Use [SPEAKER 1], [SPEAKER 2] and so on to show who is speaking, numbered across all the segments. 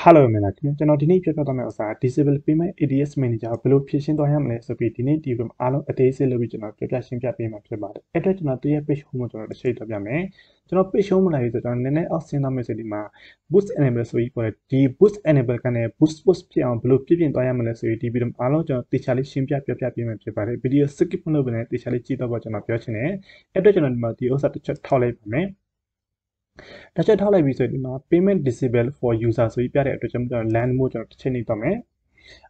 [SPEAKER 1] Hello မင်္ဂလာခင်ဗျကျွန်တော်ဒီနေ့ပြပြသွားမယ့်ဥစ္စာ Disable Payment ADS Manager ဘယ်လိုဖြည့်ရှင်းသွားရမလဲဆိုပြီးဒီနေ့ဒီဗီဒီယိုအားလုံးအသေးစိတ်လုပ်ပြီးကျွန်တော်ပြပြရှင်းပြပေးမှာဖြစ်ပါတယ်အဲ့အတွက်ကျွန်တော်တရဲ့ page home ကိုကျွန်တော်တစ်ချိန်တော့ပြမယ်ကျွန်တော် page home မလာပြီဆိုတော့နည်းနည်းအောက်ဆင်းသွားမယ်ဆိုဒီမှာ boost enable ဆိုပြီးပေါ်တယ်ဒီ boost enable ကနေ boost post ဖြစ်အောင်ဘယ်လိုပြပြင်သွားရမလဲဆိုပြီးဒီဗီဒီယိုအားလုံးကျွန်တော်တေချာလေးရှင်းပြပေးမှာဖြစ်ပါတယ်ဗီဒီယို skip မလုပ်ဘဲနဲ့တေချာလေးကြည့်တော့ကျွန်တော်ပြောချင်တယ်အဲ့အတွက်ကျွန်တော်ဒီမှာဒီဥစ္စာတစ်ချက်ထောက်လိုက်ပါမယ်ဒါချက်ထောက်လိုက်ပြီးဆိုဒီမှာ payment disable for user ဆိုပြီးပြတဲ့အတွက်ကျွန်တော် land mode ကျွန်တော်တစ်ချက်နေတော့မယ်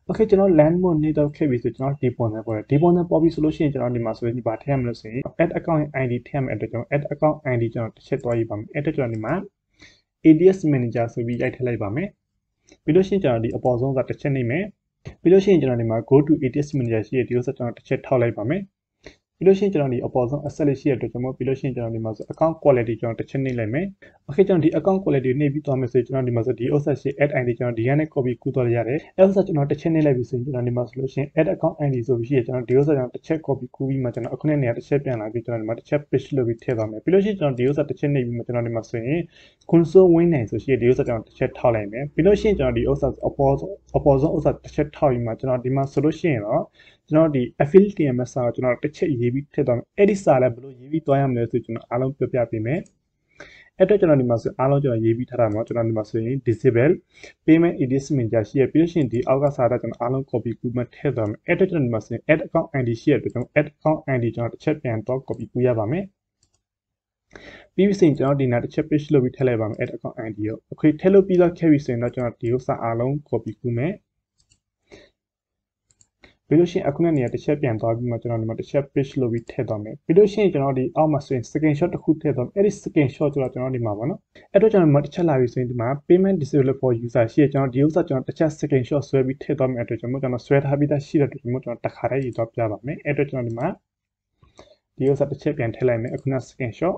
[SPEAKER 1] Okay ကျွန်တော် land mode နေတော့ခဲ့ပြီဆိုကျွန်တော်ဒီပုံစံပေါ်တယ်ဒီပုံစံပေါ်ပြီဆိုလို့ရှိရင်ကျွန်တော်ဒီမှာဆိုရင်ဒီပါထည့်ရမလို့ဆိုရင် add account ID ထည့်ရမယ်အတွက်ကျွန်တော် add account ID ကျွန်တော်တစ်ချက်သွားရေးပါမယ်အဲ့အတွက်ကျွန်တော်ဒီမှာ ADS manager ဆိုပြီးရိုက်ထည့်လိုက်ပါမယ်ပြီးလို့ရှိရင်ကျွန်တော်ဒီအပေါ်ဆုံးကတစ်ချက်နေမယ်ပြီးလို့ရှိရင်ကျွန်တော်ဒီမှာ go to ADS manager ရှိတဲ့ဒီဥစ္စာကျွန်တော်တစ်ချက်ထောက်လိုက်ပါမယ်ပြီးလို့ရှိရင်ကျွန်တော်ဒီအပေါ်ဆုံး asset လေးရှိရတဲ့အတွက်ကျွန်တော်ပြီးလို့ရှိရင်ကျွန်တော်ဒီမှာဆို account quality ကျွန်တော်တစ်ချက်နှိပ်လိုက်မယ် Okay ကျွန်တော်ဒီ account quality နှိပ်ပြီးသွားမယ်ဆိုကျွန်တော်ဒီမှာဆိုဒီဥစ္စာရှိ add ID ကျွန်တော်ဒီကနေ copy ကူးသွားရတယ်အဲ့ဥစ္စာကျွန်တော်တစ်ချက်နှိပ်လိုက်ပြီးဆိုရင်ကျွန်တော်ဒီမှာဆိုလို့ရှိရင် add account ID ဆိုပြီးရှိရကျွန်တော်ဒီဥစ္စာကျွန်တော်တစ်ချက် copy ကူးပြီးမှကျွန်တော်အခုနဲ့နေရာတစ်ချက်ပြန်လာပြီးကျွန်တော်ဒီမှာတစ်ချက် paste လုပ်ပြီးထည့်သွားမယ်ပြီးလို့ရှိရင်ကျွန်တော်ဒီဥစ္စာတစ်ချက်နှိပ်ပြီးမှကျွန်တော်ဒီမှာဆိုရင် console win နိုင်ဆိုရှိရဒီဥစ္စာကျွန်တော်တစ်ချက်ထောက်လိုက်မယ်ပြီးလို့ရှိရင်ကျွန်တော်ဒီဥစ္စာအပေါ်ဆုံးဥစ္စာတစ်ချက်ထောက်ပြီးမှကျွန်တော်ဒီမှာဆိုလို့ရှိရင်တော့ကျွန်တော်ဒီ affiliate TMS စာကိုကျွန်တော်တစ်ချက်ရေးပြီးထည့်သွားမယ်အဲ့ဒီစာလည်းဘယ်လိုရေးပြီးသွားရမလဲဆိုကျွန်တော်အားလုံးပြပြပေးမယ်အဲ့တော့ကျွန်တော်ဒီမှာဆိုအားလုံးကျွန်တော်ရေးပြီးထားတာမှာကျွန်တော်ဒီမှာဆိုရင် disable payment ADS manager ရှိရပြီးလို့ရှိရင်ဒီအောက်ကစာတာကျွန်တော်အားလုံး copy ကူးမှထည့်သွားမယ်အဲ့တော့ကျွန်တော်ဒီမှာဆိုရင် add account ID ရှိရတဲ့ကျွန်တော် add account ID ကျွန်တော်တစ်ချက်ပြန်တော့ copy ကူးရပါမယ်ပြီးပြီဆိုရင်ကျွန်တော်ဒီနာတစ်ချက် page လုပ်ပြီးထည့်လိုက်ပါမယ် add account ID ကို Okay ထည့်လို့ပြီးတော့ခဲ့ပြီဆိုရင်တော့ကျွန်တော်ဒီဥစ္စာအားလုံး copy ကူးမယ်ပြီးလို့ရှိရင်အခုနဲ့နေရာတစ်ချက်ပြန်သွားပြီးမှကျွန်တော်ဒီမှာတစ်ချက် page လုပ်ပြီးထည့်သွားမယ်ပြီးလို့ရှိရင်ကျွန်တော်ဒီအောက်မှာဆိုရင် screenshot တစ်ခုထည့်သွားမယ်အဲ့ဒီ screenshot ကျွန်တော်ဒီမှာပါနော်အဲ့တော့ကျွန်တော်ဒီမှာတစ်ချက်လာပြီဆိုရင်ဒီမှာ payment disable for user ရှိရကျွန်တော်ဒီဥစ္စာကျွန်တော်တစ်ချက် screenshot ဆွဲပြီးထည့်သွားမယ်အဲ့တော့ကျွန်တော်ဆွဲထားပြီးသားရှိတဲ့အတွက်ကျွန်တော်တစ်ခါတည်းရေးသွားပြပါမယ်အဲ့တော့ကျွန်တော်ဒီမှာဒီဥစ္စာတစ်ချက်ပြန်ထည့်လိုက်မယ်အခုန screenshot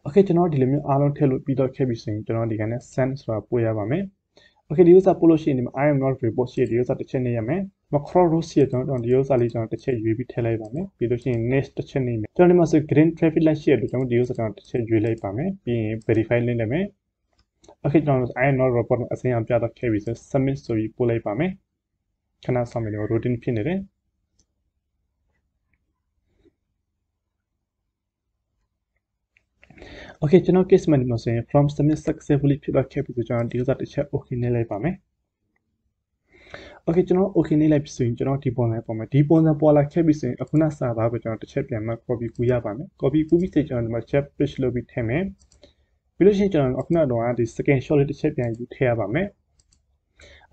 [SPEAKER 1] Okay ကျွန်တော်ဒီလိုမျိုးအားလုံးထည့်လို့ပြီးတော့ခဲ့ပြီဆိုရင်ကျွန်တော်ဒီကနေ send ဆိုတာပို့ရပါမယ် Okay ဒီဥစ္စာပို့လို့ရှိရင်ဒီမှာ I am not report ရှိတဲ့ဒီဥစ္စာတစ်ချက်နေရမယ် macro row ရှိတဲ့ကျွန်တော်ဒီဥစ္စာလေးကျွန်တော်တစ်ချက်ရွေးပြီးထည့်လိုက်ပါမယ်ပြီးလို့ရှိရင် next တစ်ချက်နေမယ်ကျွန်တော်ဒီမှာဆို green traffic light ရှိတဲ့အတွက်ကျွန်တော်ဒီဥစ္စာကျွန်တော်တစ်ချက်ရွေးလိုက်ပါမယ်ပြီးရင် verify လုပ်လိုက်မယ် Okay ကျွန်တော် I am not report အစင်းအောင်ပြတော့ခဲ့ပြီဆို submit ဆိုပြီးပို့လိုက်ပါမယ်ခဏဆောင်မယ်လို့ routine ဖြစ်နေတယ်Okay ကျွန်တော် case မှာဒီမှာဆိုရင် from submit successfully ဖြစ်သွားခဲ့ပြီဆိုကျွန်တော်ဒီဥစ္စာတစ်ချက် okay နေလိုက်ပါမယ် Okay ကျွန်တော် okay နေလိုက်ပြီဆိုရင်ကျွန်တော်ဒီပုံစံပေါ်မှာဒီပုံစံပေါ်လာခဲ့ပြီဆိုရင်အခုနစာသားပဲကျွန်တော်တစ်ချက်ပြန်မှ copy ကူးရပါမယ် copy ကူးပြီးဆိုကျွန်တော်ဒီမှာ chat page လုပ်ပြီးထည့်မယ်ပြီးလို့ရှိရင်ကျွန်တော်အခုနတော့ဒီ screenshot လေးတစ်ချက်ပြန်ယူထည့်ရပါမယ်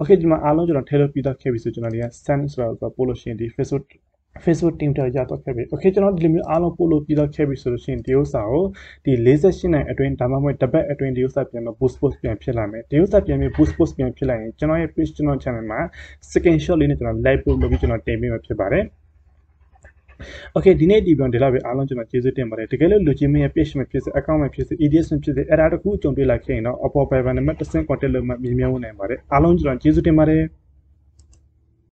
[SPEAKER 1] Okay ဒီမှာအားလုံးကျွန်တော်ထည့်လို့ပြီးတော့ခဲ့ပြီဆိုကျွန်တော်ဒီက send ဆိုတာပို့လို့ရှိရင်ဒီ Facebook team တွေရတော့ခဲ့ပြီ Okay ကျွန်တော်ဒီလိုမျိုးအားလုံးပို့လို့ပြီးတော့ခဲ့ပြီဆိုလို့ရှိရင်ဒီဥစ္စာကိုဒီ48နိုင်အတွင်းဒါမှမဟုတ်တပတ်အတွင်းဒီဥစ္စာပြန်တော့ boost post ပြန်ဖြစ်လာမယ်ဒီဥစ္စာပြန်ပြီး boost post ပြန်ဖြစ်လာရင်ကျွန်တော်ရဲ့ page ကျွန်တော် channel မှာ screenshot လေးနဲ့ကျွန်တော် live ပို့လို့ပြီးကျွန်တော်တင်ပေးမှာဖြစ်ပါတယ် Okay ဒီနေ့ဒီဗီဒီယိုဒီလောက်ပဲအားလုံးကျွန်တော်ကျေးဇူးတင်ပါတယ်တကယ်လို့လူချင်းမရဲ့ page မှာဖြစ်စေ account မှာဖြစ်စေ ADS မှာဖြစ်စေအဲ့ဒါတခုကြုံတွေ့လာခဲ့ရင်တော့အပေါ် Viber နံပါတ်10 contact လုပ်မှမြင်မြင်ဝင်နိုင်ပါတယ်အားလုံးကျွန်တော်ကျေးဇူးတင်ပါတယ်